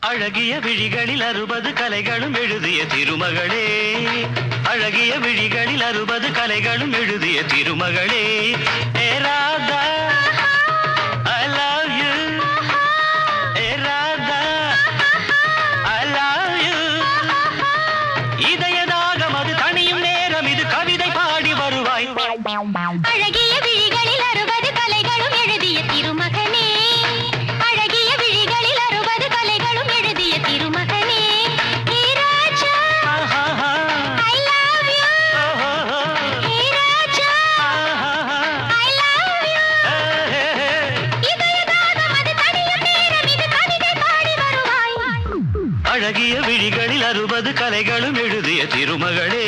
அழகிய விழிகளில் 60 கலைகளும் எழுதிய திருமகளே அழகிய விழிகளில் 60 கலைகளும் எழுதிய திருமகளே ஏ Radha I love you A Radha I love you இதயதாகம் அது தனியும் நேரம் இது கவிதை பாடி வருவாய் அழகிய விழிகளில் 60 கலைகளும் எழுதிய திருமகனே அழகிய விழிகளில் 60 கலைகளும் எழுதிய திருமகனே ஹே ராஜா I love you hey Raja I love you இதயதாகம் அது தனியும் நேரம் இது கவிதை பாடி வருவாய் அழகிய விழிகளில் 60 கலைகளும் எழுதிய திருமகளே